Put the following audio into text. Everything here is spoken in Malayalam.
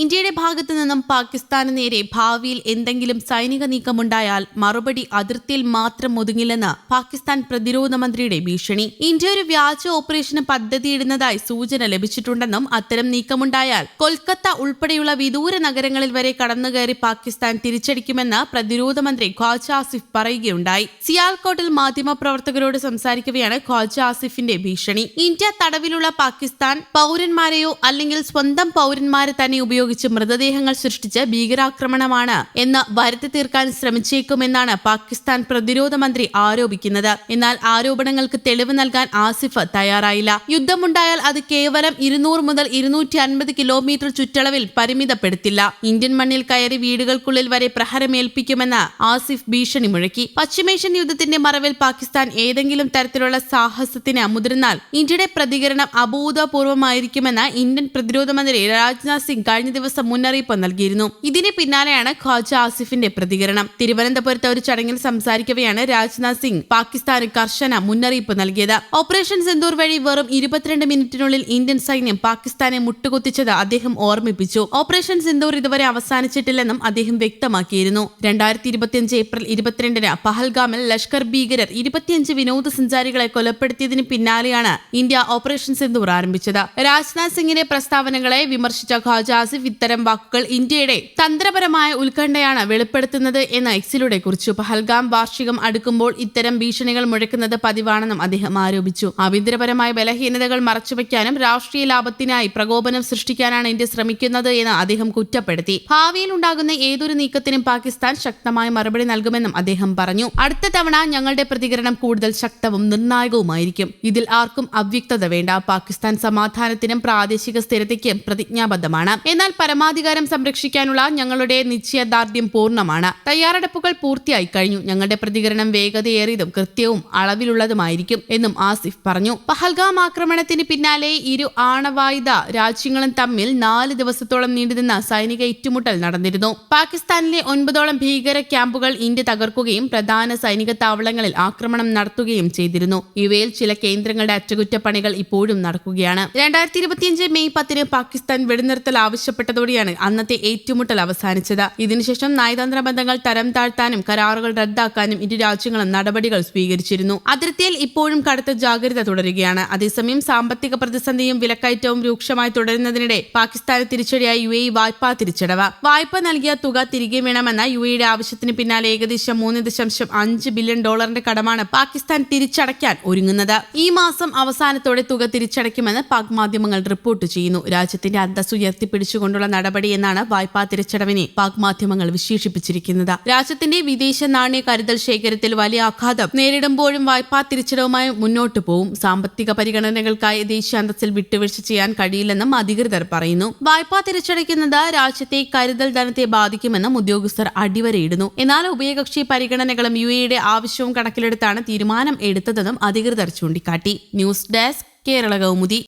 ഇന്ത്യയുടെ ഭാഗത്തു നിന്നും പാകിസ്ഥാന് നേരെ ഭാവിയിൽ എന്തെങ്കിലും സൈനിക നീക്കമുണ്ടായാൽ മറുപടി അതിർത്തിയിൽ മാത്രം ഒതുങ്ങില്ലെന്ന് പാകിസ്ഥാൻ പ്രതിരോധ മന്ത്രിയുടെ ഭീഷണി. ഇന്ത്യ ഒരു വ്യാജ ഓപ്പറേഷന് പദ്ധതിയിടുന്നതായി സൂചന ലഭിച്ചിട്ടുണ്ടെന്നും അത്തരം നീക്കമുണ്ടായാൽ കൊൽക്കത്ത ഉൾപ്പെടെയുള്ള വിദൂര നഗരങ്ങളിൽ വരെ കടന്നുകയറി പാകിസ്ഥാൻ തിരിച്ചടിക്കുമെന്ന് പ്രതിരോധ മന്ത്രി ഖ്വാജ ആസിഫ് പറയുകയുണ്ടായി. സിയാൽകോട്ടിൽ മാധ്യമപ്രവർത്തകരോട് സംസാരിക്കവെയാണ് ഖ്വാജ ആസിഫിന്റെ ഭീഷണി. ഇന്ത്യ തടവിലുള്ള പാകിസ്ഥാൻ പൗരന്മാരെയോ അല്ലെങ്കിൽ സ്വന്തം പൗരന്മാരെ തന്നെ ഉപയോഗിച്ച് മൃതദേഹങ്ങൾ സൃഷ്ടിച്ച് ഭീകരാക്രമണമാണ് എന്ന് വരുത്തി തീർക്കാൻ ശ്രമിച്ചേക്കുമെന്നാണ് പാകിസ്ഥാൻ പ്രതിരോധ മന്ത്രി ആരോപിക്കുന്നത്. എന്നാൽ ആരോപണങ്ങൾക്ക് തെളിവ് നൽകാൻ ആസിഫ് തയ്യാറായില്ല. യുദ്ധമുണ്ടായാൽ അത് കേവലം 200 മുതൽ 250 കിലോമീറ്റർ ചുറ്റളവിൽ പരിമിതപ്പെടുത്തില്ല. ഇന്ത്യൻ മണ്ണിൽ കയറി വീടുകൾക്കുള്ളിൽ വരെ പ്രഹരമേൽപ്പിക്കുമെന്ന് ആസിഫ് ഭീഷണി മുഴക്കി. പശ്ചിമേഷ്യൻ യുദ്ധത്തിന്റെ മറവിൽ പാകിസ്ഥാൻ ഏതെങ്കിലും തരത്തിലുള്ള സാഹസത്തിന് മുതിർന്നാൽ ഇന്ത്യയുടെ പ്രതികരണം അഭൂതപൂർവമായിരിക്കുമെന്ന് ഇന്ത്യൻ പ്രതിരോധ മന്ത്രി രാജ്നാഥ് സിംഗ് കഴിഞ്ഞ ദിവസം മുന്നറിയിപ്പ് നൽകിയിരുന്നു. ഇതിന് പിന്നാലെയാണ് ഖ്വാജ ആസിഫിന്റെ പ്രതികരണം. തിരുവനന്തപുരത്ത് ഒരു ചടങ്ങിൽ സംസാരിക്കവെയാണ് രാജ്നാഥ് സിംഗ് പാകിസ്ഥാന് കർശന മുന്നറിയിപ്പ് നൽകിയത്. ഓപ്പറേഷൻ സിന്ദൂർ വഴി വെറും 22 മിനിറ്റിനുള്ളിൽ ഇന്ത്യൻ സൈന്യം പാകിസ്ഥാനെ മുട്ടുകുത്തിച്ചത് അദ്ദേഹം ഓർമ്മിപ്പിച്ചു. ഓപ്പറേഷൻ സിന്ദൂർ ഇതുവരെ അവസാനിച്ചിട്ടില്ലെന്നും അദ്ദേഹം വ്യക്തമാക്കിയിരുന്നു. 2025 ഏപ്രിൽ 22-ന് പഹൽഗാമിൽ ലഷ്കർ ഭീകരർ 25 വിനോദസഞ്ചാരികളെ കൊലപ്പെടുത്തിയതിന് പിന്നാലെയാണ് ഇന്ത്യ ഓപ്പറേഷൻ സിന്ദൂർ ആരംഭിച്ചത്. രാജ്നാഥ് സിംഗിന്റെ പ്രസ്താവനകളെ വിമർശിച്ച ഖ്വാജ ആസിഫ് ഇത്തരം വാക്കുകൾ ഇന്ത്യയുടെ തന്ത്രപരമായ ഉത്കണ്ഠയാണ് വെളിപ്പെടുത്തുന്നത് എന്ന് എക്സിലൂടെ കുറിച്ചു. പഹൽഗാം വാർഷികം അടുക്കുമ്പോൾ ഇത്തരം ഭീഷണികൾ മുഴക്കുന്നത് പതിവാണെന്നും അദ്ദേഹം ആരോപിച്ചു. ആഭ്യന്തരപരമായ ബലഹീനതകൾ മറച്ചുവെക്കാനും രാഷ്ട്രീയ ലാഭത്തിനായി പ്രകോപനം സൃഷ്ടിക്കാനാണ് ഇന്ത്യ ശ്രമിക്കുന്നത് എന്ന് അദ്ദേഹം കുറ്റപ്പെടുത്തി. ഭാവിയിൽ ഉണ്ടാകുന്ന ഏതൊരു നീക്കത്തിനും പാകിസ്ഥാൻ ശക്തമായ മറുപടി നൽകുമെന്നും അദ്ദേഹം പറഞ്ഞു. അടുത്ത തവണ ഞങ്ങളുടെ പ്രതികരണം കൂടുതൽ ശക്തവും നിർണായകവുമായിരിക്കും. ഇതിൽ ആർക്കും അവ്യക്തത വേണ്ട. പാകിസ്ഥാൻ സമാധാനത്തിനും പ്രാദേശിക സ്ഥിരതയ്ക്കും പ്രതിജ്ഞാബദ്ധമാണ്. എന്നാൽ പരമാധികാരം സംരക്ഷിക്കാനുള്ള ഞങ്ങളുടെ നിശ്ചയദാർഢ്യം പൂർണ്ണമാണ്. തയ്യാറെടുപ്പുകൾ പൂർത്തിയായി കഴിഞ്ഞു. ഞങ്ങളുടെ പ്രതികരണം വേഗതയേറിയതും കൃത്യവും അളവിലുള്ളതുമായിരിക്കും എന്നും ആസിഫ് പറഞ്ഞു. പഹൽഗാം ആക്രമണത്തിന് പിന്നാലെ ഇരു ആണവായുധ രാജ്യങ്ങളും തമ്മിൽ 4 ദിവസത്തോളം നീണ്ടുനിന്ന സൈനിക ഏറ്റുമുട്ടൽ നടന്നിരുന്നു. പാകിസ്ഥാനിലെ 9ഓളം ഭീകര ക്യാമ്പുകൾ ഇന്ത്യ തകർക്കുകയും പ്രധാന സൈനിക താവളങ്ങളിൽ ആക്രമണം നടത്തുകയും ചെയ്തിരുന്നു. ഇവയിൽ ചില കേന്ദ്രങ്ങളുടെ അറ്റകുറ്റപ്പണികൾ ഇപ്പോഴും നടക്കുകയാണ്. 2025 മെയ് 10-ന് പാകിസ്ഥാൻ വെടിനിർത്തൽ ആവശ്യപ്പെട്ടതോടെയാണ് അന്നത്തെ ഏറ്റുമുട്ടൽ അവസാനിച്ചത്. ഇതിനുശേഷം നയതന്ത്ര ബന്ധങ്ങൾ തരം താഴ്ത്താനും കരാറുകൾ റദ്ദാക്കാനും ഇരു രാജ്യങ്ങളും നടപടികൾ സ്വീകരിച്ചിരുന്നു. അതിർത്തിയിൽ ഇപ്പോഴും കടുത്ത ജാഗ്രത തുടരുകയാണ്. അതേസമയം സാമ്പത്തിക പ്രതിസന്ധിയും വിലക്കയറ്റവും രൂക്ഷമായി തുടരുന്നതിനിടെ പാകിസ്ഥാന് തിരിച്ചടിയായി UAE വായ്പാ തിരിച്ചടവ്. വായ്പ നൽകിയ തുക തിരികെ വേണമെന്ന UAEയുടെ ആവശ്യത്തിന് പിന്നാലെ ഏകദേശം $3.5 ബില്യൺ കടമാണ് പാകിസ്ഥാൻ തിരിച്ചടയ്ക്കാൻ ഒരുങ്ങുന്നത്. ഈ മാസം അവസാനത്തോടെ തുക തിരിച്ചടയ്ക്കുമെന്ന് പാക് മാധ്യമങ്ങൾ റിപ്പോർട്ട് ചെയ്യുന്നു. രാജ്യത്തിന്റെ അന്തസ്സ് ഉയർത്തിപ്പിടിച്ചുകൊണ്ടുള്ള നടപടി എന്നാണ് വായ്പാ തിരിച്ചടവിനെ പാക് മാധ്യമങ്ങൾ വിശേഷിപ്പിച്ചിരിക്കുന്നത്. രാജ്യത്തിന്റെ വിദേശ നാണ്യ കരുതൽ ശേഖരത്തിൽ വലിയ ആഘാതം നേരിടുമ്പോഴും വായ്പാ തിരിച്ചടവുമായി മുന്നോട്ടു പോവും. സാമ്പത്തിക പരിഗണനകൾക്കായി ദേശീയ അന്തസ്സിൽ വിട്ടുവീഴ്ച ചെയ്യാൻ കഴിയില്ലെന്നും അധികൃതർ പറയുന്നു. വായ്പാ തിരിച്ചടയ്ക്കുന്നത് രാജ്യത്തെ കരുതൽ ധനത്തെ ബാധിക്കുമെന്നും ഉദ്യോഗസ്ഥർ അടിവരയിടുന്നു. എന്നാൽ ഉഭയകക്ഷി പരിഗണനകളും UAEയുടെ ആവശ്യവും കണക്കിലെടുത്താണ് തീരുമാനം എടുത്തതെന്നും അധികൃതർ ചൂണ്ടിക്കാട്ടി. News desk Kerala Kaumudi.